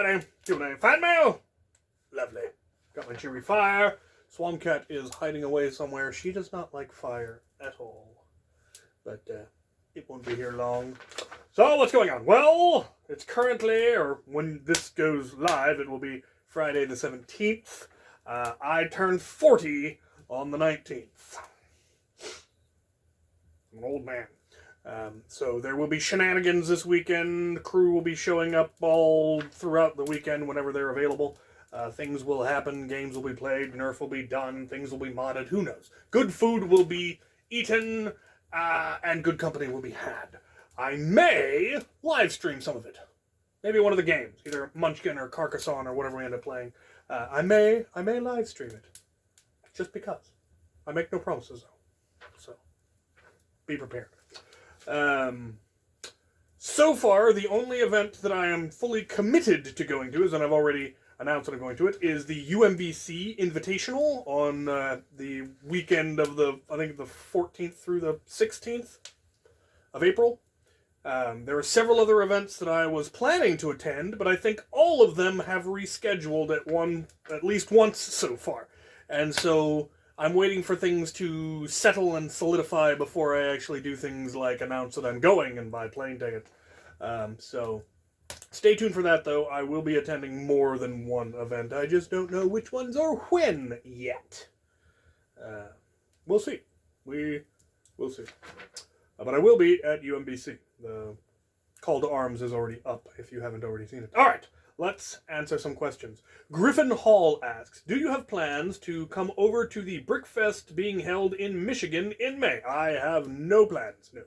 Friday, Q&A, Fanmail. Lovely. Got my cheery fire. Swampcat is hiding away somewhere. She does not like fire at all. But it won't be here long. So what's going on? Well, it's currently, or when this goes live, it will be Friday the 17th. I turned 40 on the 19th. I'm an old man. So there will be shenanigans this weekend. Crew will be showing up all throughout the weekend whenever they're available. Things will happen. Games will be played. Nerf will be done. Things will be modded. Who knows? Good food will be eaten, and good company will be had. I may live stream some of it. Maybe one of the games, either Munchkin or Carcassonne or whatever we end up playing. I may live stream it, just because. I make no promises though, so be prepared. So far, the only event that I am fully committed to going to, and I've already announced that I'm going to it, is the UMBC Invitational on the weekend of I think the 14th through the 16th of April. There are several other events that I was planning to attend, but I think all of them have rescheduled at least once so far. And so I'm waiting for things to settle and solidify before I actually do things like announce that I'm going and buy plane tickets. So stay tuned for that, though. I will be attending more than one event. I just don't know which ones or when yet. We'll see. We'll see. But I will be at UMBC. The call to arms is already up if you haven't already seen it. All right, let's answer some questions. Griffin Hall asks, do you have plans to come over to the Brickfest being held in Michigan in May? I have no plans. No.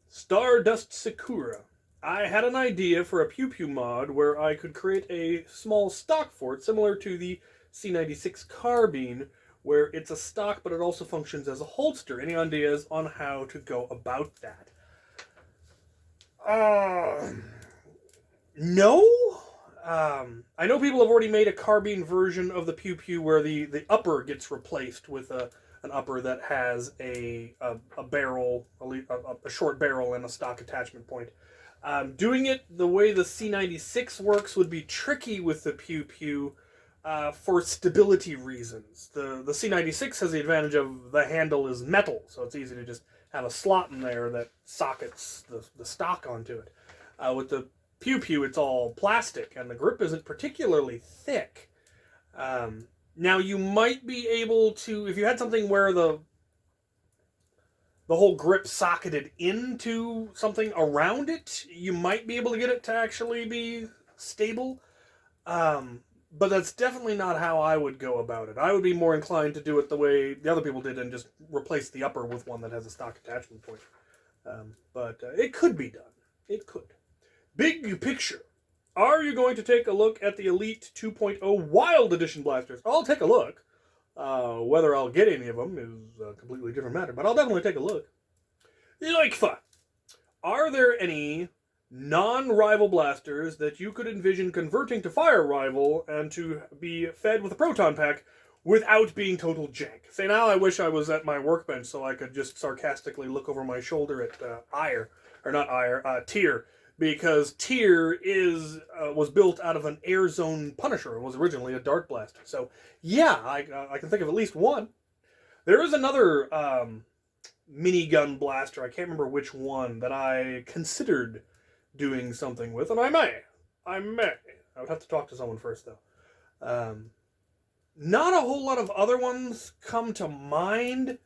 Stardust Sakura. I had an idea for a Pew Pew mod where I could create a small stock fort similar to the C96 carbine, where it's a stock, but it also functions as a holster. Any ideas on how to go about that? No. I know people have already made a carbine version of the Pew Pew where the upper gets replaced with an upper that has a barrel, a short barrel, and a stock attachment point. Doing it the way the C96 works would be tricky with the Pew Pew, for stability reasons. The C96 has the advantage of the handle is metal, so it's easy to just have a slot in there that sockets the stock onto it. With the Pew Pew, it's all plastic, and the grip isn't particularly thick. Now, you might be able to, if you had something where the whole grip socketed into something around it, you might be able to get it to actually be stable. But that's definitely not how I would go about it. I would be more inclined to do it the way the other people did and just replace the upper with one that has a stock attachment point. But it could be done. It could. Big picture. Are you going to take a look at the Elite 2.0 Wild Edition blasters? I'll take a look. Whether I'll get any of them is a completely different matter, but I'll definitely take a look. Like fun. Are there any non-rival blasters that you could envision converting to fire rival and to be fed with a proton pack without being total jank? Say, now I wish I was at my workbench so I could just sarcastically look over my shoulder at Tyr, because Tyr was built out of an air zone Punisher. It was originally a dart blaster. So yeah, I can think of at least one. There is another minigun blaster, I can't remember which one, that I considered doing something with, and I may. I would have to talk to someone first, though. Not a whole lot of other ones come to mind.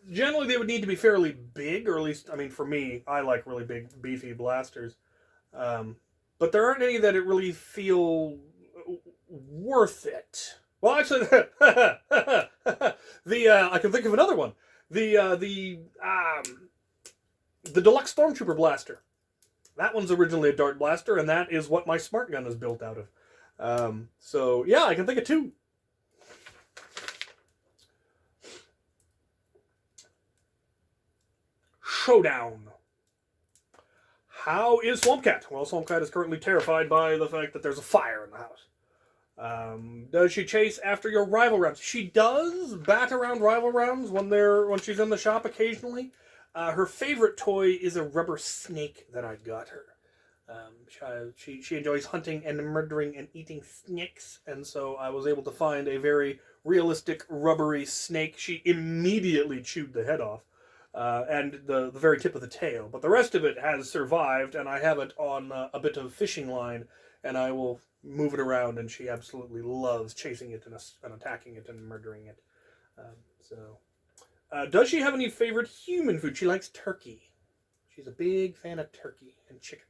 Generally, they would need to be fairly big, or at least, I mean, for me, I like really big, beefy blasters. But there aren't any that really feel worth it. Well, actually, I can think of another one. The Deluxe Stormtrooper blaster. That one's originally a dart blaster, and that is what my smart gun is built out of. So yeah, I can think of two. Showdown. How is Swampcat? Well, Swampcat is currently terrified by the fact that there's a fire in the house. Does she chase after your rival rounds? She does bat around rival rounds when she's in the shop occasionally. Her favorite toy is a rubber snake that I got her. She enjoys hunting and murdering and eating snakes, and so I was able to find a very realistic rubbery snake. She immediately chewed the head off, and the very tip of the tail. But the rest of it has survived, and I have it on a bit of fishing line, and I will move it around, and she absolutely loves chasing it and attacking it and murdering it. Does she have any favorite human food? She likes turkey. She's a big fan of turkey and chicken.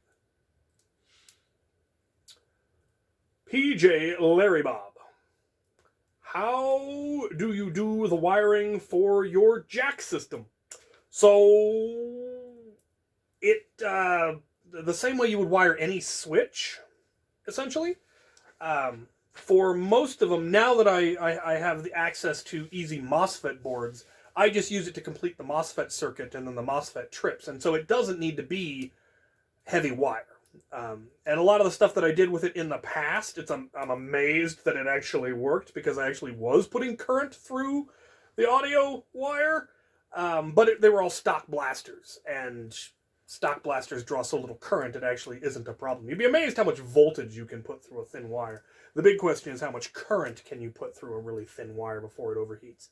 PJ Larry Bob. How do you do the wiring for your jack system? So, the same way you would wire any switch, essentially. For most of them, now that I have the access to easy MOSFET boards, I just use it to complete the MOSFET circuit and then the MOSFET trips. And so it doesn't need to be heavy wire. And a lot of the stuff that I did with it in the past, I'm amazed that it actually worked, because I actually was putting current through the audio wire. But they were all stock blasters, and stock blasters draw so little current it actually isn't a problem. You'd be amazed how much voltage you can put through a thin wire. The big question is how much current can you put through a really thin wire before it overheats.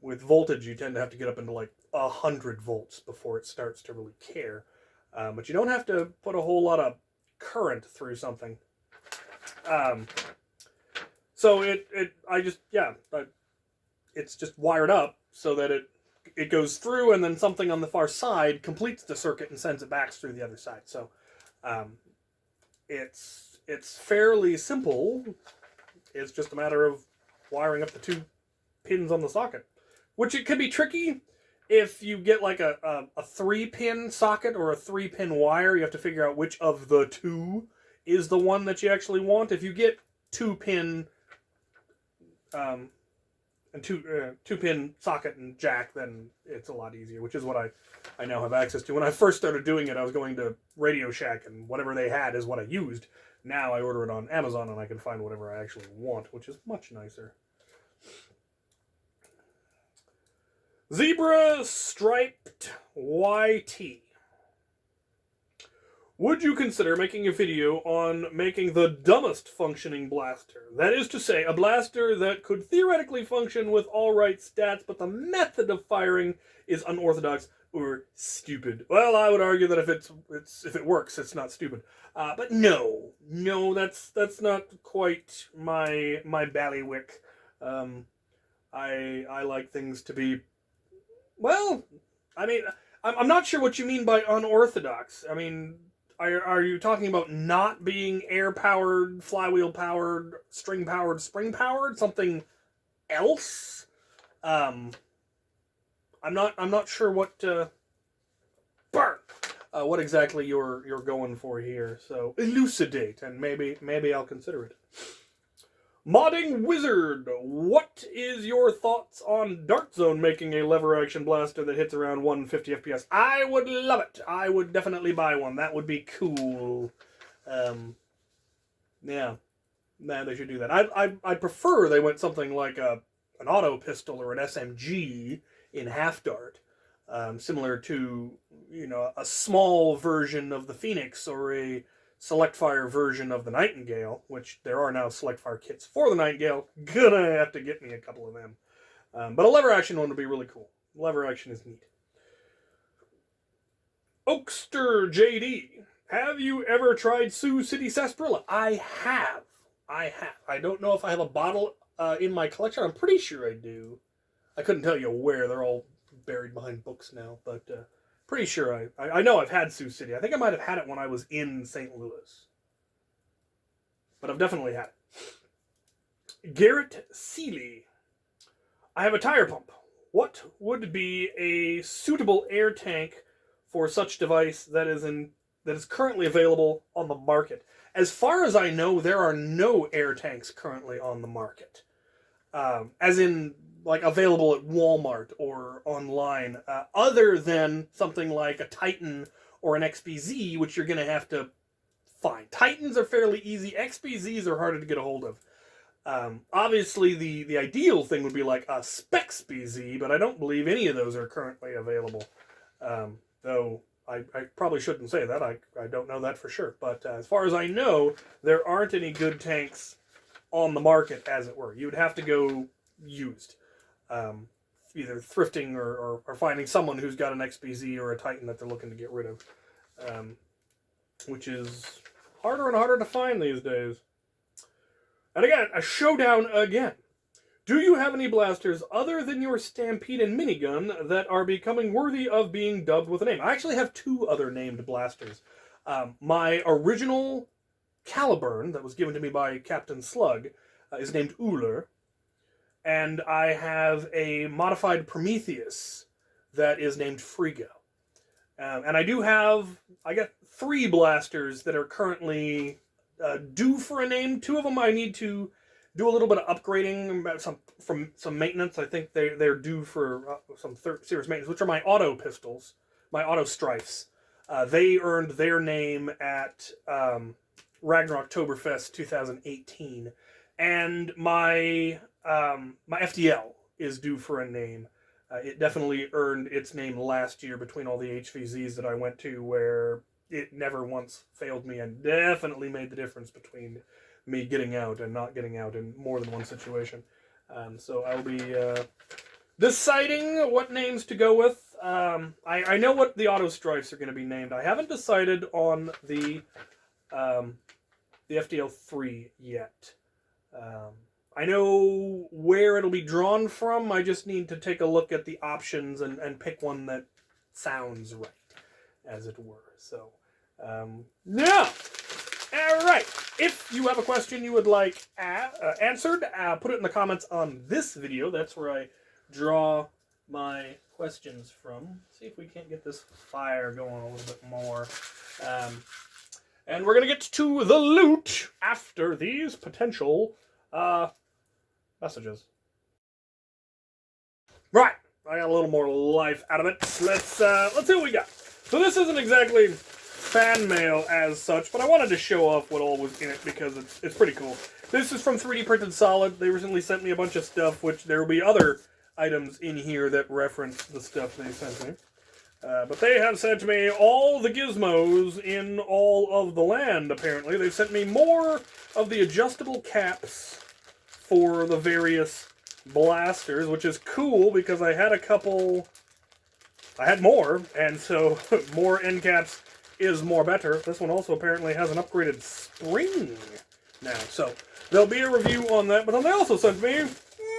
With voltage, you tend to have to get up into like 100 volts before it starts to really care. But you don't have to put a whole lot of current through something. So it's just wired up so that it goes through, and then something on the far side completes the circuit and sends it back through the other side. So it's fairly simple. It's just a matter of wiring up the two pins on the socket, which it can be tricky. If you get like a 3-pin socket or a 3-pin wire, you have to figure out which of the two is the one that you actually want. If you get 2-pin and 2-pin socket and jack, then it's a lot easier, which is what I now have access to. When I first started doing it, I was going to Radio Shack, and whatever they had is what I used. Now I order it on Amazon, and I can find whatever I actually want, which is much nicer. Zebra Striped YT. Would you consider making a video on making the dumbest functioning blaster? That is to say, a blaster that could theoretically function with alright stats, but the method of firing is unorthodox or stupid. Well, I would argue that if it works, it's not stupid. But no, that's not quite my ballywick. I like things to be, well, I mean, I'm not sure what you mean by unorthodox. I mean, are you talking about not being air-powered, flywheel-powered, string-powered, spring-powered? Something else? I'm not sure what what exactly you're going for here. So elucidate, and maybe I'll consider it. Modding Wizard, what is your thoughts on Dart Zone making a lever action blaster that hits around 150 FPS? I would love it. I would definitely buy one. That would be cool. Yeah, they should do that. I'd prefer they went something like an auto pistol or an SMG in Half Dart, similar to a small version of the Phoenix or a Select Fire version of the Nightingale, which there are now Select Fire kits for the Nightingale. Gonna have to get me a couple of them. But a lever action one would be really cool. Lever action is neat. Oakster JD, have you ever tried Sioux City Sarsaparilla? I have. I don't know if I have a bottle in my collection. I'm pretty sure I do. I couldn't tell you where. They're all buried behind books now, but pretty sure I know I've had Sioux City. I think I might have had it when I was in St. Louis. But I've definitely had it. Garrett Seeley. I have a tire pump. What would be a suitable air tank for such device that is currently available on the market? As far as I know, there are no air tanks currently on the market. As in, like, available at Walmart or online, other than something like a Titan or an XBZ, which you're going to have to find. Titans are fairly easy. XBZs are harder to get a hold of. Obviously, the ideal thing would be like a Specs BZ, but I don't believe any of those are currently available. Though I probably shouldn't say that. I don't know that for sure. But as far as I know, there aren't any good tanks on the market, as it were. You would have to go used. Either thrifting or finding someone who's got an XBZ or a Titan that they're looking to get rid of. Which is harder and harder to find these days. And again, a showdown again. Do you have any blasters other than your Stampede and minigun that are becoming worthy of being dubbed with a name? I actually have 2 other named blasters. My original Caliburn that was given to me by Captain Slug is named Uller. And I have a modified Prometheus that is named Frigo. And I got 3 blasters that are currently due for a name. 2 of them I need to do a little bit of upgrading, some maintenance. I think they're due for some serious maintenance, which are my auto pistols, my auto strifes. They earned their name at Ragnarok Oktoberfest 2018, and my FDL is due for a name. It definitely earned its name last year between all the HVZs that I went to, where it never once failed me and definitely made the difference between me getting out and not getting out in more than one situation. So I'll be deciding what names to go with. I know what the auto strifes are going to be named. I haven't decided on the FDL3 yet. I know where it'll be drawn from. I just need to take a look at the options and pick one that sounds right, as it were. So, yeah. All right. If you have a question you would like answered, put it in the comments on this video. That's where I draw my questions from. See if we can't get this fire going a little bit more. And we're going to get to the loot after these potential messages. Right. I got a little more life out of it. Let's see what we got. So this isn't exactly fan mail as such, but I wanted to show off what all was in it because it's pretty cool. This is from 3D Printed Solid. They recently sent me a bunch of stuff, which there will be other items in here that reference the stuff they sent me. But they have sent me all the gizmos in all of the land, apparently. They sent me more of the adjustable caps for the various blasters, which is cool because I had more, and so more end caps is more better. This one also apparently has an upgraded spring now, so there'll be a review on that. But then they also sent me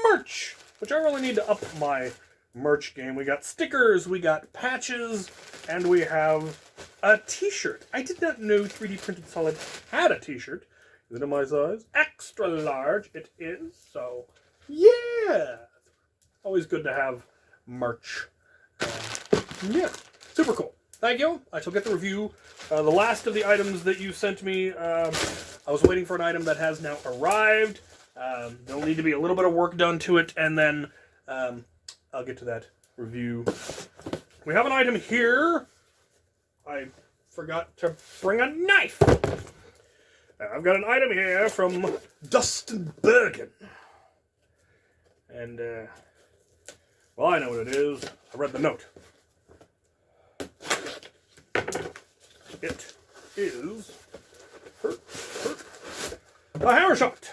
merch, which I really need to up my merch game. We got stickers, we got patches, and we have a t-shirt. I did not know 3D Printed Solid had a t-shirt. Is it in my size? Extra large it is, so yeah. Always good to have merch. Yeah, super cool. Thank you. I shall get the review. The last of the items that you sent me, I was waiting for an item that has now arrived. There'll need to be a little bit of work done to it, and then I'll get to that review. We have an item here. I forgot to bring a knife. I've got an item here from Dustin Bergen. And, well, I know what it is. I read the note. It is a hammer shot.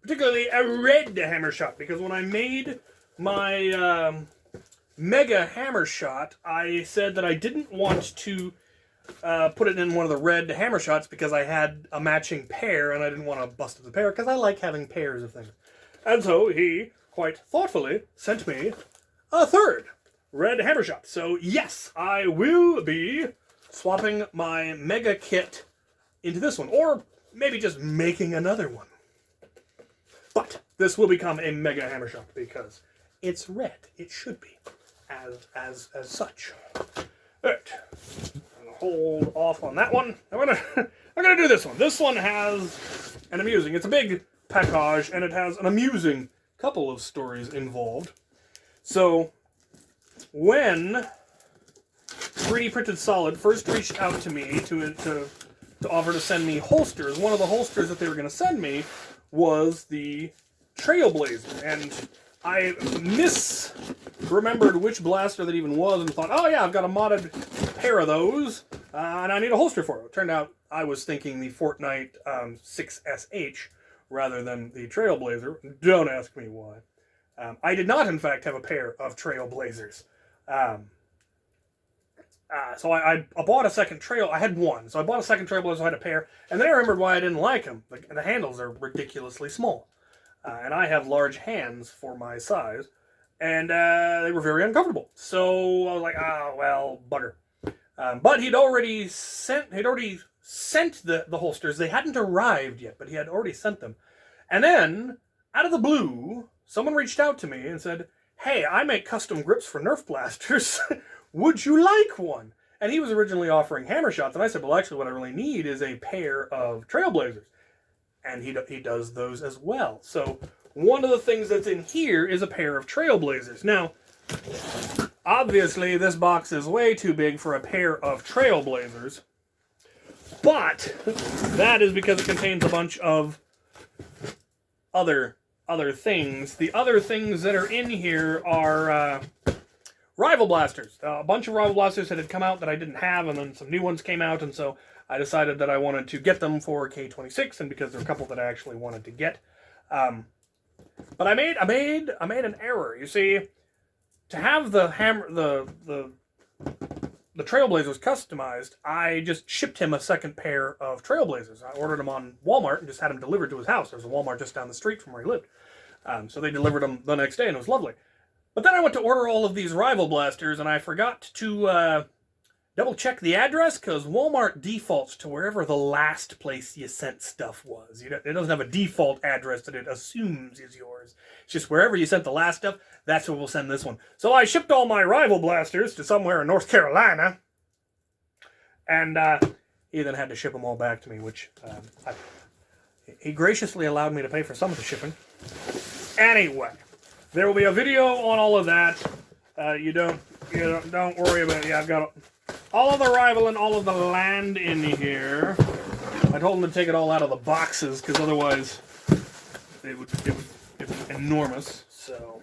Particularly a red hammer shot, because when I made my mega hammer shot, I said that I didn't want to put it in one of the red hammer shots because I had a matching pair and I didn't want to bust up the pair because I like having pairs of things. And so he quite thoughtfully sent me a third red hammer shot. So yes, I will be swapping my mega kit into this one, or maybe just making another one. But this will become a mega hammer shot because it's red. It should be as such. Alright. I'm gonna hold off on that one. I'm gonna do this one. This one has an amusing, it's a big package, and it has an amusing couple of stories involved. So when 3D Printed Solid first reached out to me to offer to send me holsters, one of the holsters that they were going to send me was the Trailblazer, and I remembered which blaster that even was and thought, oh yeah, I've got a modded pair of those, and I need a holster for it. It turned out I was thinking the Fortnite 6SH rather than the Trailblazer. Don't ask me why. I did not, in fact, have a pair of Trailblazers. So I bought a second trail. I had one, so I bought a second Trailblazer. So I had a pair, and then I remembered why I didn't like them. The handles are ridiculously small, and I have large hands for my size, and they were very uncomfortable. So I was like, ah, well, bugger. But he'd already sent the holsters. They hadn't arrived yet, but he had already sent them. And then, out of the blue, someone reached out to me and said, hey, I make custom grips for Nerf blasters. Would you like one? And he was originally offering hammer shots, and I said, well, actually, what I really need is a pair of Trailblazers. And he does those as well. So one of the things that's in here is a pair of Trailblazers. Now, obviously, this box is way too big for a pair of Trailblazers, but that is because it contains a bunch of other things. The other things that are in here are rival blasters. A bunch of rival blasters that had come out that I didn't have, and then some new ones came out, and so I decided that I wanted to get them for K26, and because there are a couple that I actually wanted to get. But I made an error. You see, to have the Trailblazers customized, I just shipped him a second pair of Trailblazers. I ordered them on Walmart and just had them delivered to his house. There's a Walmart just down the street from where he lived. So they delivered them the next day, and it was lovely. But then I went to order all of these rival blasters, and I forgot to double-check the address, because Walmart defaults to wherever the last place you sent stuff was. It doesn't have a default address that it assumes is yours. It's just wherever you sent the last stuff, that's where we'll send this one. So I shipped all my rival blasters to somewhere in North Carolina, and he then had to ship them all back to me, which he graciously allowed me to pay for some of the shipping. Anyway, there will be a video on all of that. You don't worry about it. Yeah, I've got all of the rival and all of the land in here. I told him to take it all out of the boxes, because otherwise it would be enormous. So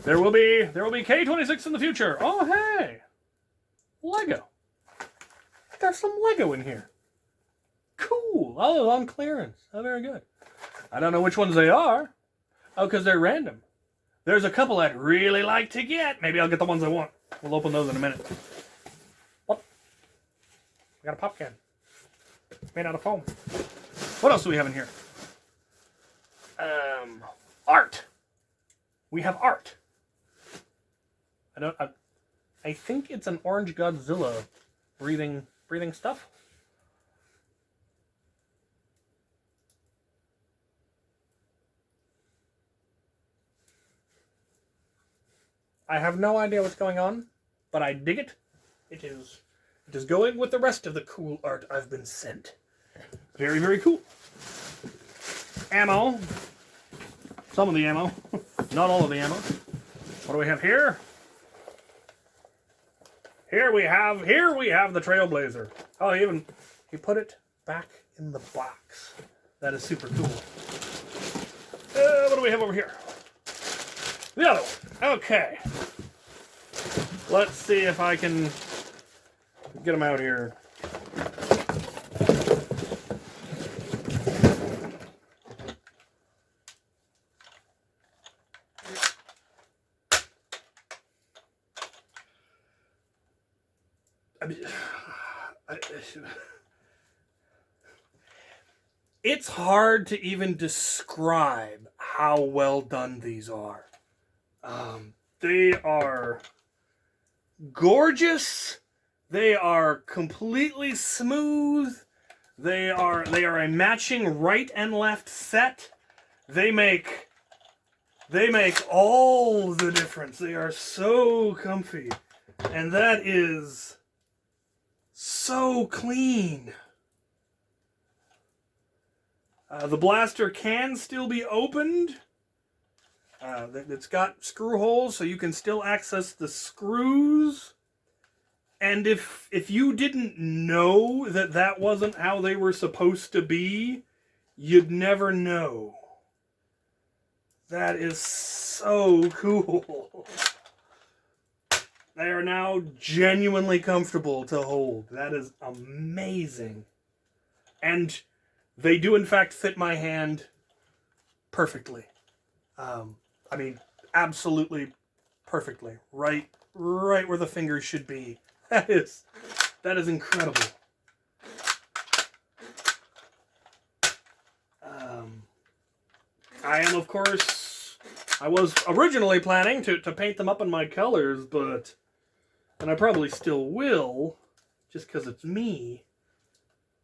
there will be K26 in the future. Oh hey, Lego. There's some Lego in here. Cool. Oh, on clearance. Oh, very good. I don't know which ones they are. Oh, because they're random. There's a couple I'd really like to get. Maybe I'll get the ones I want. We'll open those in a minute. What? I got a pop can. Made out of foam. What else do we have in here? Art. We have art. I think it's an orange Godzilla breathing stuff. I have no idea what's going on, but I dig it. It is going with the rest of the cool art I've been sent. Very, very cool. Ammo. Some of the ammo. Not all of the ammo. What do we have here? Here we have the Trailblazer. Oh, he put it back in the box. That is super cool. What do we have over here? The other one. Okay. Let's see if I can get them out here. It's hard to even describe how well done these are. They are gorgeous. They are completely smooth. They are a matching right and left set. They make all the difference. They are so comfy. And that is so clean. The blaster can still be opened. It's got screw holes, so you can still access the screws. And if you didn't know that wasn't how they were supposed to be, you'd never know. That is so cool. They are now genuinely comfortable to hold. That is amazing. And they do, in fact, fit my hand perfectly. I mean, absolutely perfectly. Right where the fingers should be. That is incredible. I am, of course, I was originally planning to paint them up in my colors, and I probably still will, just because it's me.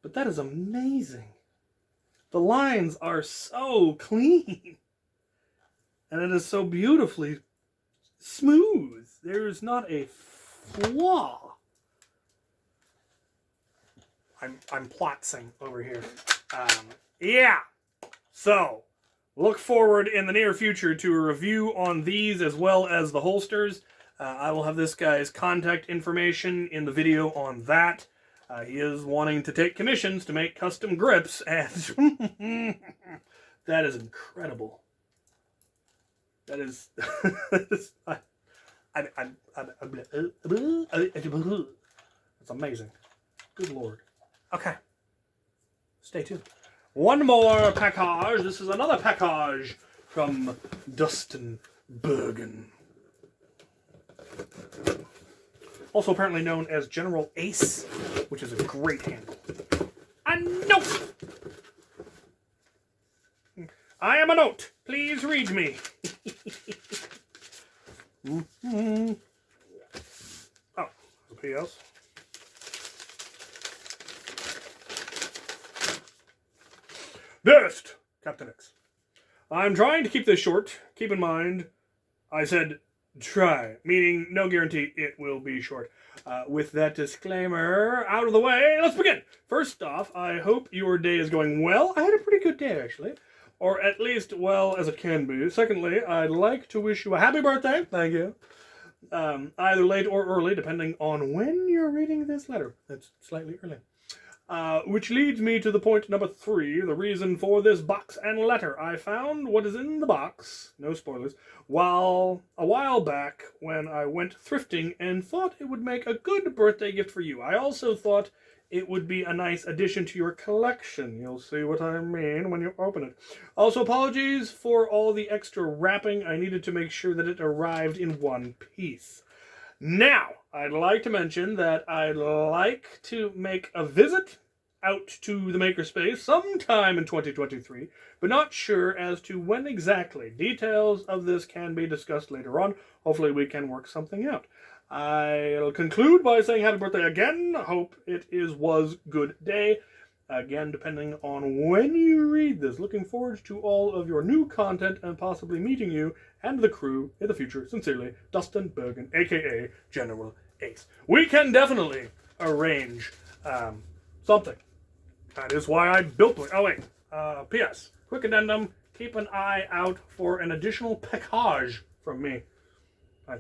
But that is amazing. The lines are so clean. And it is so beautifully smooth. There's not a flaw. I'm plotzing over here. Yeah. So, look forward in the near future to a review on these as well as the holsters. I will have this guy's contact information in the video on that. He is wanting to take commissions to make custom grips, and that is incredible. That is, it's amazing. Good Lord. Okay. Stay tuned. One more package. This is another package from Dustin Bergen. Also apparently known as General Ace, which is a great handle. A note! I am a note. Please read me. Oh, a PS. Dearest Captain X, I'm trying to keep this short. Keep in mind, I said try, meaning no guarantee it will be short. With that disclaimer out of the way, let's begin. First off, I hope your day is going well. I had a pretty good day, actually. Or at least well as it can be. Secondly, I'd like to wish you a happy birthday. Thank you. Either late or early, depending on when you're reading this letter. That's slightly early. Which leads me to the point number 3, the reason for this box and letter. I found what is in the box, no spoilers, a while back when I went thrifting and thought it would make a good birthday gift for you. I also thought it would be a nice addition to your collection. You'll see what I mean when you open it. Also, apologies for all the extra wrapping. I needed to make sure that it arrived in one piece. Now, I'd like to mention that I'd like to make a visit out to the Makerspace sometime in 2023, but not sure as to when exactly. Details of this can be discussed later on. Hopefully we can work something out. I'll conclude by saying happy birthday again. Hope it was good day. Again, depending on when you read this. Looking forward to all of your new content and possibly meeting you and the crew in the future. Sincerely, Dustin Bergen, a.k.a. General Ace. We can definitely arrange something. That is why I built it. Oh, wait. P.S. Quick addendum. Keep an eye out for an additional package from me. I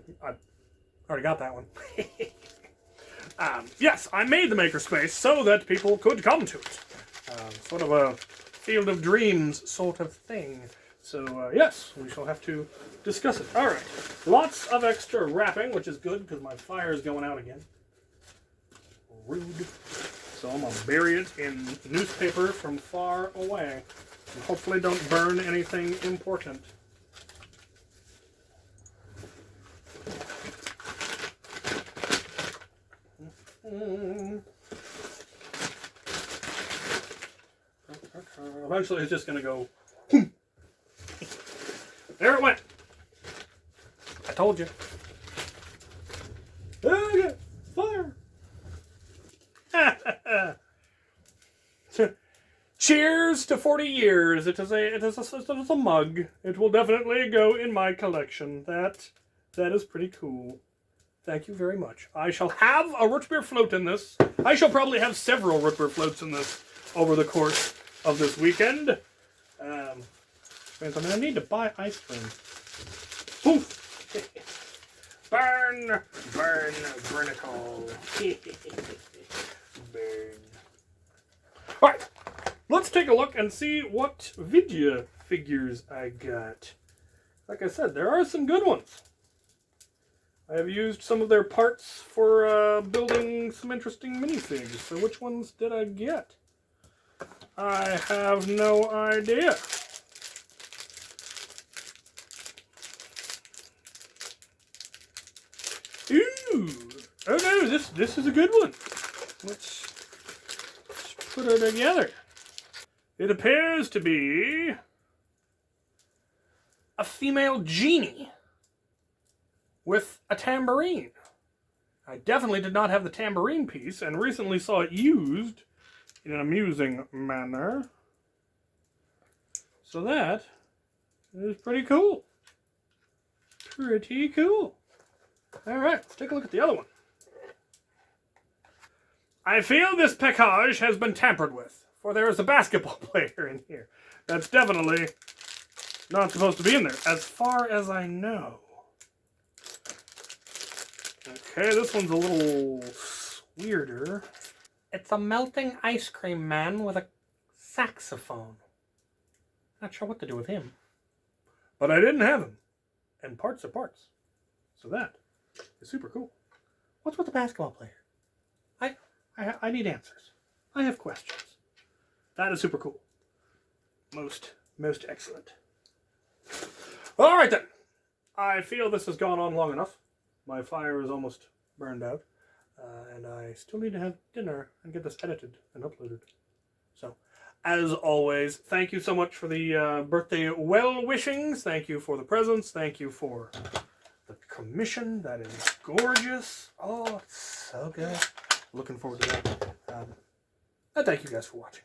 already got that one. Yes, I made the Makerspace so that people could come to it. Sort of a Field of Dreams sort of thing. So, yes, we shall have to discuss it. Alright, lots of extra wrapping, which is good because my fire is going out again. Rude. So I'm going to bury it in newspaper from far away. And hopefully don't burn anything important. Eventually it's just going to go whoom. There it went. I told you. Okay, fire. Cheers to 40 years. It is a mug. It will definitely go in my collection. That is pretty cool. Thank you very much. I shall have a root beer float in this. I shall probably have several root beer floats in this over the course of this weekend. Means I'm going to need to buy ice cream. Poof! Burn! Burn! Vertical. Burn. Alright, let's take a look and see what video figures I got. Like I said, there are some good ones. I have used some of their parts for building some interesting minifigs. So which ones did I get? I have no idea. Ooh! Oh no, this is a good one. Let's put it together. It appears to be a female genie with a tambourine. I definitely did not have the tambourine piece and recently saw it used in an amusing manner. So that is pretty cool. Pretty cool. Alright, let's take a look at the other one. I feel this package has been tampered with, for there is a basketball player in here. That's definitely not supposed to be in there, as far as I know. Okay, this one's a little weirder. It's a melting ice cream man with a saxophone. Not sure what to do with him. But I didn't have him. And parts are parts. So that is super cool. What's with the basketball player? I need answers. I have questions. That is super cool. Most excellent. All right then. I feel this has gone on long enough. My fire is almost burned out. And I still need to have dinner and get this edited and uploaded. So, as always, thank you so much for the birthday well-wishings. Thank you for the presents. Thank you for the commission. That is gorgeous. Oh, it's so good. Looking forward to that. And thank you guys for watching.